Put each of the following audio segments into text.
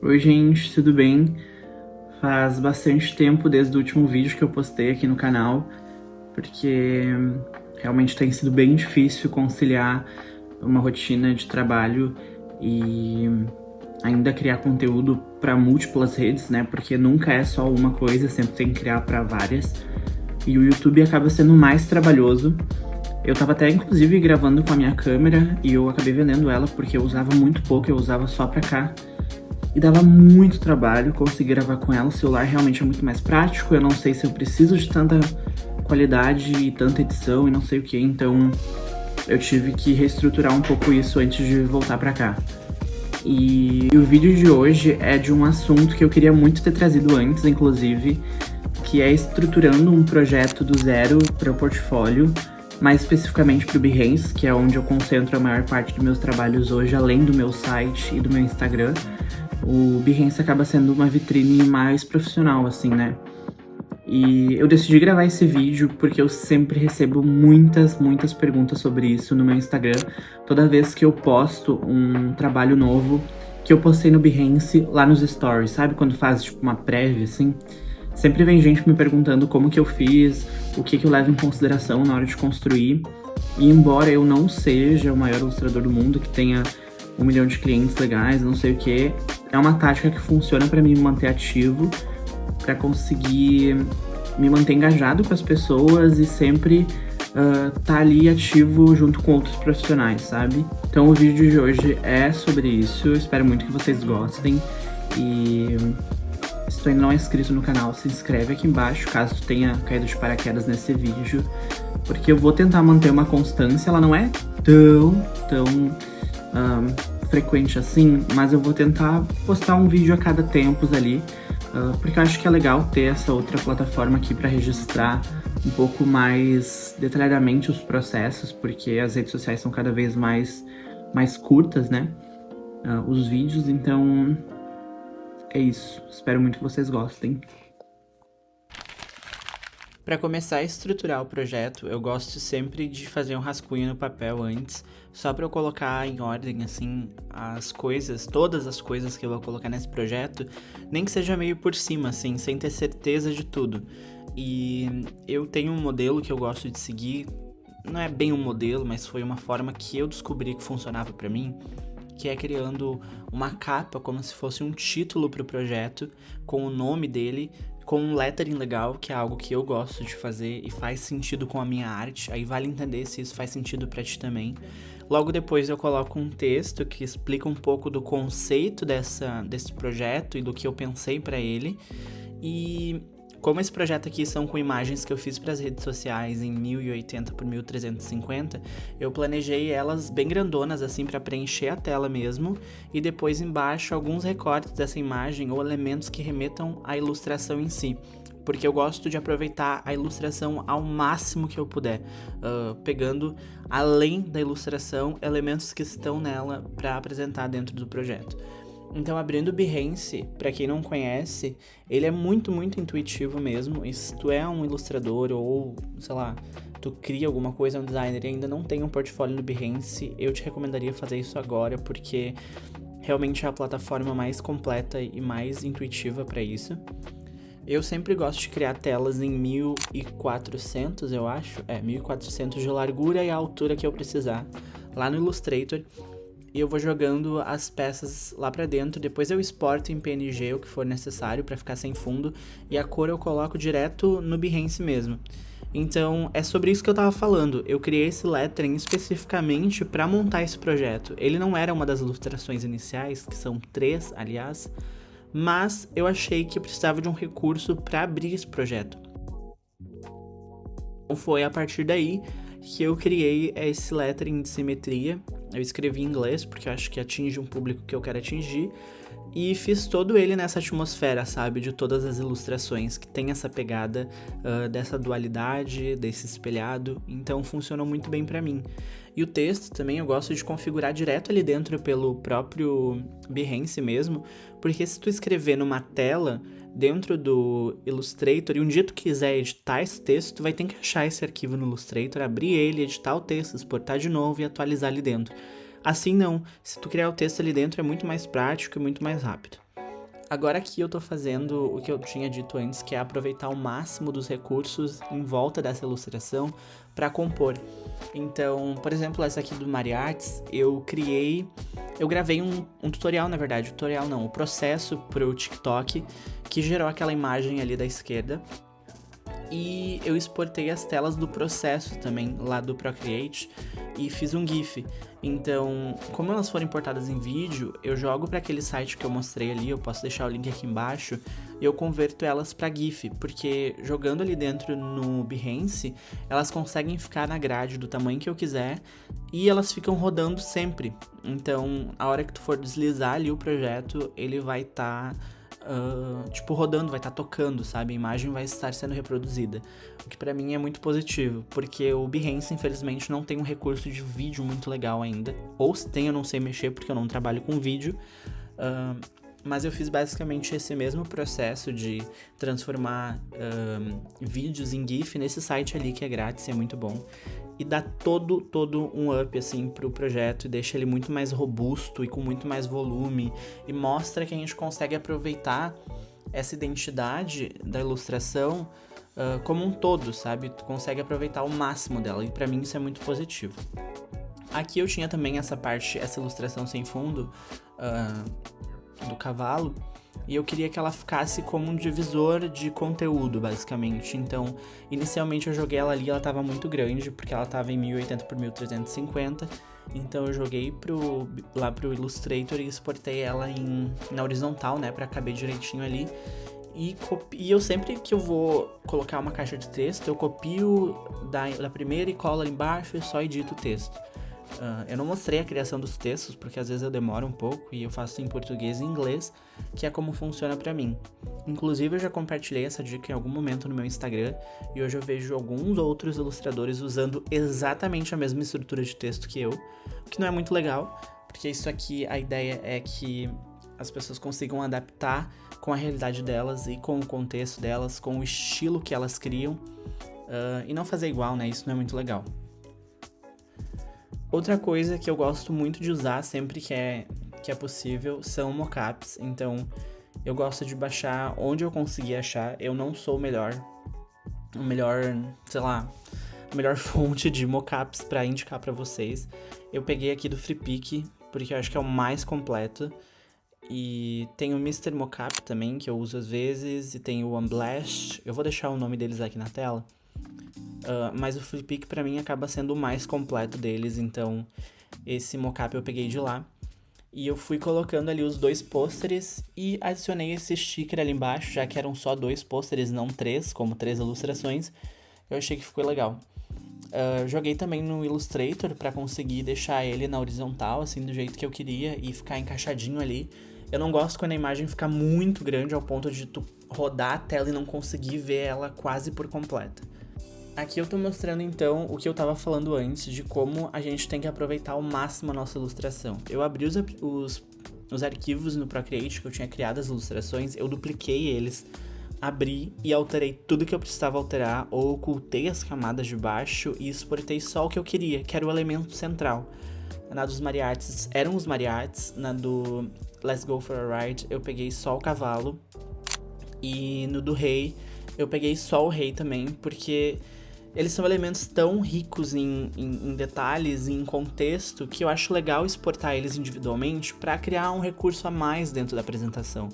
Oi, gente, tudo bem? Faz bastante tempo desde o último vídeo que eu postei aqui no canal, porque realmente tem sido bem difícil conciliar uma rotina de trabalho e ainda criar conteúdo para múltiplas redes, né? Porque nunca é só uma coisa, sempre tem que criar para várias. E o YouTube acaba sendo mais trabalhoso. Eu tava até, inclusive, gravando com a minha câmera e eu acabei vendendo ela porque eu usava muito pouco, eu usava só pra cá. E dava muito trabalho conseguir gravar com ela. O celular realmente é muito mais prático. Eu não sei se eu preciso de tanta qualidade e tanta edição e não sei o que. Então eu tive que reestruturar um pouco isso antes de voltar pra cá. E o vídeo de hoje é de um assunto que eu queria muito ter trazido antes, inclusive, que é estruturando um projeto do zero para o portfólio, mais especificamente para o Behance, que é onde eu concentro a maior parte dos meus trabalhos hoje, além do meu site e do meu Instagram. O Behance acaba sendo uma vitrine mais profissional, assim, né? E eu decidi gravar esse vídeo porque eu sempre recebo muitas perguntas sobre isso no meu Instagram. Toda vez que eu posto um trabalho novo que eu postei no Behance lá nos stories, sabe? Quando faz, tipo, uma prévia, assim. Sempre vem gente me perguntando como que eu fiz, o que eu levo em consideração na hora de construir. E embora eu não seja o maior ilustrador do mundo, que tenha 1 milhão de clientes legais, não sei o que, é uma tática que funciona para mim me manter ativo, para conseguir me manter engajado com as pessoas e sempre tá ali ativo junto com outros profissionais, sabe? Então o vídeo de hoje é sobre isso, eu espero muito que vocês gostem e se tu ainda não é inscrito no canal, se inscreve aqui embaixo, caso tu tenha caído de paraquedas nesse vídeo, porque eu vou tentar manter uma constância, ela não é tão frequente assim, mas eu vou tentar postar um vídeo a cada tempos ali, porque eu acho que é legal ter essa outra plataforma aqui para registrar um pouco mais detalhadamente os processos, porque as redes sociais são cada vez mais curtas, né? Os vídeos, então é isso. Espero muito que vocês gostem. Para começar a estruturar o projeto, eu gosto sempre de fazer um rascunho no papel antes, só para eu colocar em ordem, assim, as coisas, todas as coisas que eu vou colocar nesse projeto, nem que seja meio por cima, assim, sem ter certeza de tudo. E eu tenho um modelo que eu gosto de seguir, não é bem um modelo, mas foi uma forma que eu descobri que funcionava para mim, que é criando uma capa como se fosse um título para o projeto, com o nome dele, com um lettering legal, que é algo que eu gosto de fazer e faz sentido com a minha arte, aí vale entender se isso faz sentido pra ti também. Logo depois eu coloco um texto que explica um pouco do conceito desse projeto e do que eu pensei pra ele. E como esse projeto aqui são com imagens que eu fiz para as redes sociais em 1080 por 1350, eu planejei elas bem grandonas assim para preencher a tela mesmo, e depois embaixo alguns recortes dessa imagem ou elementos que remetam à ilustração em si, porque eu gosto de aproveitar a ilustração ao máximo que eu puder, pegando além da ilustração elementos que estão nela para apresentar dentro do projeto. Então, abrindo o Behance, para quem não conhece, ele é muito intuitivo mesmo. E se tu é um ilustrador ou, sei lá, tu cria alguma coisa, um designer e ainda não tem um portfólio no Behance, eu te recomendaria fazer isso agora, porque realmente é a plataforma mais completa e mais intuitiva para isso. Eu sempre gosto de criar telas em 1400, eu acho. 1400 de largura e a altura que eu precisar, lá no Illustrator. E eu vou jogando as peças lá pra dentro, depois eu exporto em PNG o que for necessário pra ficar sem fundo, e a cor eu coloco direto no Behance mesmo. Então é sobre isso que eu tava falando, eu criei esse lettering especificamente pra montar esse projeto. Ele não era uma das ilustrações iniciais, que são 3, aliás, mas eu achei que eu precisava de um recurso pra abrir esse projeto. Então foi a partir daí que eu criei esse lettering de simetria. Eu escrevi em inglês, porque eu acho que atinge um público que eu quero atingir, e fiz todo ele nessa atmosfera, sabe, de todas as ilustrações, que tem essa pegada dessa dualidade, desse espelhado, então funcionou muito bem pra mim. E o texto também eu gosto de configurar direto ali dentro pelo próprio Behance mesmo, porque se tu escrever numa tela dentro do Illustrator e um dia tu quiser editar esse texto, tu vai ter que achar esse arquivo no Illustrator, abrir ele, editar o texto, exportar de novo e atualizar ali dentro. Assim não, se tu criar o texto ali dentro é muito mais prático e muito mais rápido. Agora aqui eu tô fazendo o que eu tinha dito antes, que é aproveitar o máximo dos recursos em volta dessa ilustração para compor. Então, por exemplo, essa aqui do Mariarts, eu gravei um tutorial, na verdade, tutorial não, o processo pro TikTok que gerou aquela imagem ali da esquerda. E eu exportei as telas do processo também lá do Procreate e fiz um GIF. Então, como elas foram importadas em vídeo, eu jogo para aquele site que eu mostrei ali, eu posso deixar o link aqui embaixo, e eu converto elas para GIF, porque jogando ali dentro no Behance, elas conseguem ficar na grade do tamanho que eu quiser e elas ficam rodando sempre. Então, a hora que tu for deslizar ali o projeto, ele vai estar rodando, vai estar tocando, sabe? A imagem vai estar sendo reproduzida. O que pra mim é muito positivo, porque o Behance, infelizmente, não tem um recurso de vídeo muito legal ainda. Ou se tem, eu não sei mexer, porque eu não trabalho com vídeo. Mas eu fiz basicamente esse mesmo processo de transformar vídeos em GIF nesse site ali, que é grátis e é muito bom. E dá todo um up, assim, pro projeto e deixa ele muito mais robusto e com muito mais volume e mostra que a gente consegue aproveitar essa identidade da ilustração como um todo, sabe? Tu consegue aproveitar o máximo dela e pra mim isso é muito positivo. Aqui eu tinha também essa ilustração sem fundo do cavalo, e eu queria que ela ficasse como um divisor de conteúdo, basicamente. Então, inicialmente eu joguei ela ali, ela tava muito grande, porque ela tava em 1080 por 1350. Então eu joguei lá pro Illustrator e exportei ela na horizontal, né, pra caber direitinho ali. E eu sempre que eu vou colocar uma caixa de texto, eu copio da primeira e colo ali embaixo e só edito o texto. Eu não mostrei a criação dos textos, porque às vezes eu demoro um pouco e eu faço em português e inglês, que é como funciona pra mim. Inclusive eu já compartilhei essa dica em algum momento no meu Instagram, e hoje eu vejo alguns outros ilustradores usando exatamente a mesma estrutura de texto que eu, o que não é muito legal, porque isso aqui, a ideia é que as pessoas consigam adaptar com a realidade delas e com o contexto delas, com o estilo que elas criam, e não fazer igual, né? Isso não é muito legal. Outra coisa que eu gosto muito de usar sempre que é possível são mockups. Então, eu gosto de baixar onde eu conseguir achar. Eu não sou a melhor fonte de mockups para indicar para vocês. Eu peguei aqui do Freepik, porque eu acho que é o mais completo. E tem o Mr. Mockup também, que eu uso às vezes, e tem o Unblast. Eu vou deixar o nome deles aqui na tela. Mas o Freepik pra mim acaba sendo o mais completo deles, então esse mockup eu peguei de lá. E eu fui colocando ali os 2 pôsteres e adicionei esse sticker ali embaixo, já que eram só 2 pôsteres, não 3, como 3 ilustrações. Eu achei que ficou legal. Joguei também no Illustrator pra conseguir deixar ele na horizontal, assim, do jeito que eu queria e ficar encaixadinho ali. Eu não gosto quando a imagem fica muito grande ao ponto de tu rodar a tela e não conseguir ver ela quase por completo. Aqui eu tô mostrando então o que eu tava falando antes, de como a gente tem que aproveitar ao máximo a nossa ilustração. Eu abri os arquivos no Procreate que eu tinha criado as ilustrações, eu dupliquei eles, abri e alterei tudo que eu precisava alterar, ou ocultei as camadas de baixo e exportei só o que eu queria, que era o elemento central. Na dos Mariarts eram os Mariarts, na do Let's Go for a Ride eu peguei só o cavalo, e no do rei eu peguei só o rei também, porque eles são elementos tão ricos em detalhes e em contexto que eu acho legal exportar eles individualmente para criar um recurso a mais dentro da apresentação.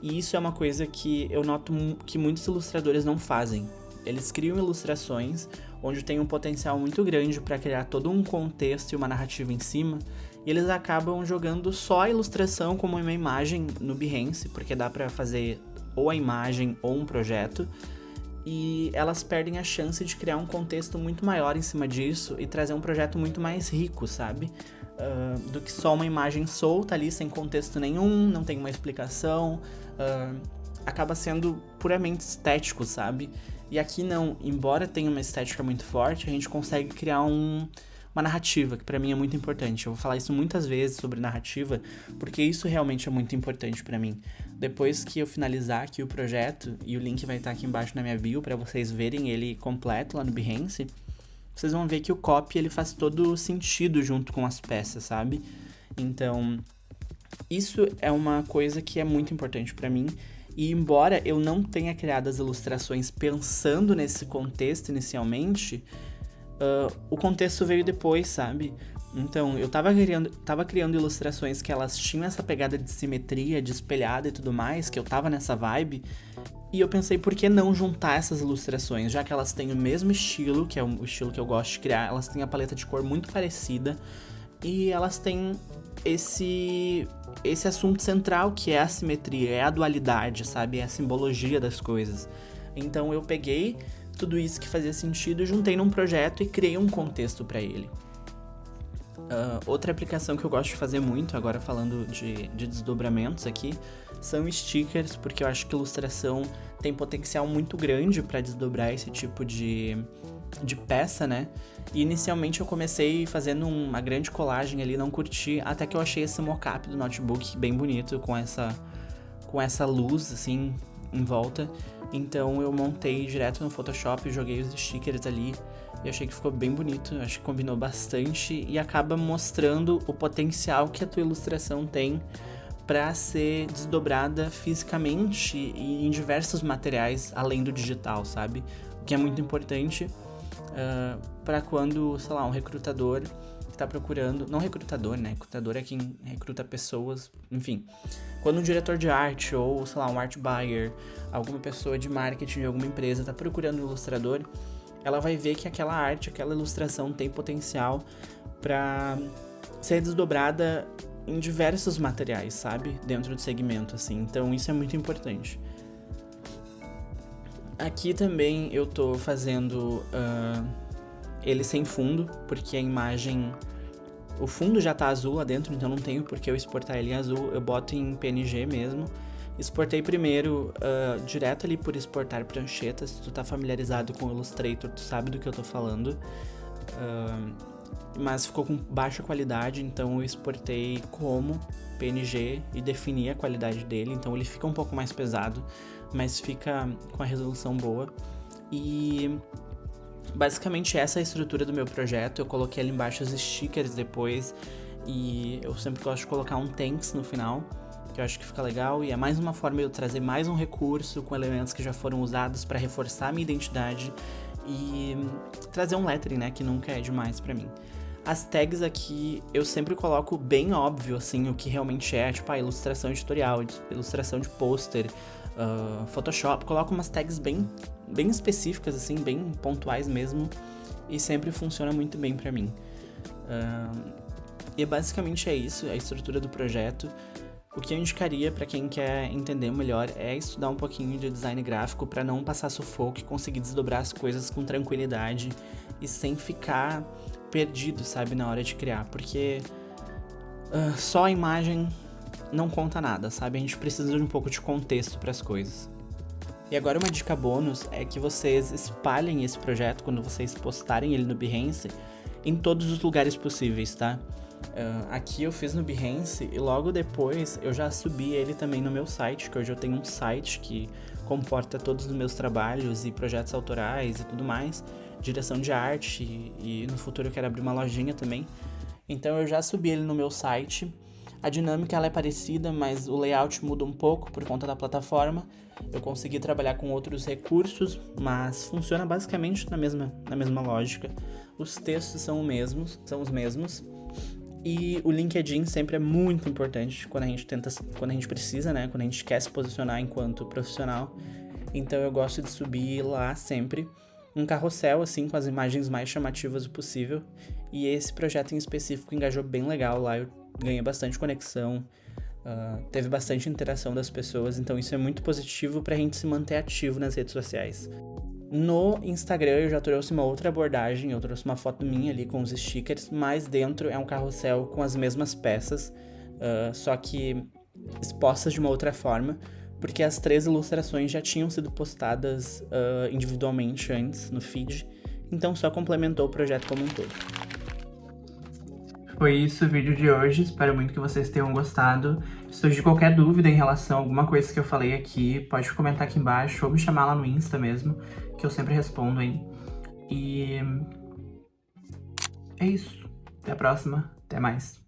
E isso é uma coisa que eu noto que muitos ilustradores não fazem. Eles criam ilustrações onde tem um potencial muito grande para criar todo um contexto e uma narrativa em cima, e eles acabam jogando só a ilustração como uma imagem no Behance, porque dá para fazer ou a imagem ou um projeto, e elas perdem a chance de criar um contexto muito maior em cima disso e trazer um projeto muito mais rico, sabe? Do que só uma imagem solta ali, sem contexto nenhum, não tem uma explicação, acaba sendo puramente estético, sabe? E aqui não, embora tenha uma estética muito forte, a gente consegue criar uma narrativa, que pra mim é muito importante. Eu vou falar isso muitas vezes sobre narrativa, porque isso realmente é muito importante pra mim. Depois que eu finalizar aqui o projeto, e o link vai estar aqui embaixo na minha bio pra vocês verem ele completo lá no Behance, vocês vão ver que o copy ele faz todo sentido junto com as peças, sabe? Então, Isso é uma coisa que é muito importante pra mim. E embora eu não tenha criado as ilustrações pensando nesse contexto inicialmente, o contexto veio depois, sabe? Então, eu tava criando ilustrações que elas tinham essa pegada de simetria, de espelhada e tudo mais, que eu tava nessa vibe. E eu pensei, por que não juntar essas ilustrações? Já que elas têm o mesmo estilo, que é o estilo que eu gosto de criar, elas têm a paleta de cor muito parecida. E elas têm esse assunto central que é a simetria, é a dualidade, sabe? É a simbologia das coisas. Então eu peguei tudo isso que fazia sentido, juntei num projeto e criei um contexto pra ele. Outra aplicação que eu gosto de fazer muito, agora falando de desdobramentos aqui, são stickers, porque eu acho que ilustração tem potencial muito grande para desdobrar esse tipo de peça, né? E inicialmente eu comecei fazendo uma grande colagem ali, não curti, até que eu achei esse mockup do notebook bem bonito, com essa luz, assim, em volta. Então eu montei direto no Photoshop, joguei os stickers ali, e achei que ficou bem bonito, acho que combinou bastante e acaba mostrando o potencial que a tua ilustração tem para ser desdobrada fisicamente e em diversos materiais além do digital, sabe? O que é muito importante para quando, sei lá, um recrutador que tá procurando, não recrutador, né? Recrutador é quem recruta pessoas, enfim. Quando um diretor de arte ou, sei lá, um art buyer, alguma pessoa de marketing de alguma empresa tá procurando um ilustrador, ela vai ver que aquela arte, aquela ilustração tem potencial para ser desdobrada em diversos materiais, sabe? Dentro do segmento, assim. Então, isso é muito importante. Aqui também eu tô fazendo ele sem fundo, porque a imagem... O fundo já tá azul lá dentro, então não tenho por que eu exportar ele em azul. Eu boto em PNG mesmo. Exportei primeiro direto ali por exportar pranchetas. Se tu tá familiarizado com o Illustrator, tu sabe do que eu tô falando. Mas ficou com baixa qualidade, então eu exportei como PNG e defini a qualidade dele. Então ele fica um pouco mais pesado, mas fica com a resolução boa. E basicamente essa é a estrutura do meu projeto. Eu coloquei ali embaixo os stickers depois. E eu sempre gosto de colocar um thanks no final, que eu acho que fica legal, e é mais uma forma de eu trazer mais um recurso com elementos que já foram usados para reforçar a minha identidade e trazer um lettering, né, que nunca é demais pra mim. As tags aqui eu sempre coloco bem óbvio, assim, o que realmente é, tipo, ilustração editorial, ilustração de pôster, Photoshop, coloco umas tags bem específicas, assim, bem pontuais mesmo, e sempre funciona muito bem pra mim. E basicamente é isso, a estrutura do projeto. O que eu indicaria para quem quer entender melhor é estudar um pouquinho de design gráfico para não passar sufoco e conseguir desdobrar as coisas com tranquilidade e sem ficar perdido, sabe, na hora de criar, porque só a imagem não conta nada, sabe? A gente precisa de um pouco de contexto para as coisas. E agora uma dica bônus é que vocês espalhem esse projeto quando vocês postarem ele no Behance em todos os lugares possíveis, tá? Aqui eu fiz no Behance e logo depois eu já subi ele também no meu site, que hoje eu tenho um site que comporta todos os meus trabalhos e projetos autorais e tudo mais, direção de arte e no futuro eu quero abrir uma lojinha também. Então eu já subi ele no meu site. A dinâmica ela é parecida, mas o layout muda um pouco por conta da plataforma. Eu consegui trabalhar com outros recursos, mas funciona basicamente na mesma lógica. Os textos são os mesmos. E o LinkedIn sempre é muito importante quando a gente precisa, né? Quando a gente quer se posicionar enquanto profissional. Então eu gosto de subir lá sempre um carrossel, assim, com as imagens mais chamativas possível. E esse projeto em específico engajou bem legal lá. Eu ganhei bastante conexão, teve bastante interação das pessoas. Então isso é muito positivo pra gente se manter ativo nas redes sociais. No Instagram eu já trouxe uma outra abordagem, eu trouxe uma foto minha ali com os stickers, mas dentro é um carrossel com as mesmas peças, só que expostas de uma outra forma, porque as 3 ilustrações já tinham sido postadas individualmente antes no feed, então só complementou o projeto como um todo. Foi isso o vídeo de hoje, espero muito que vocês tenham gostado. Se surgir qualquer dúvida em relação a alguma coisa que eu falei aqui, pode comentar aqui embaixo ou me chamar lá no Insta mesmo, que eu sempre respondo aí. E é isso. Até a próxima. Até mais.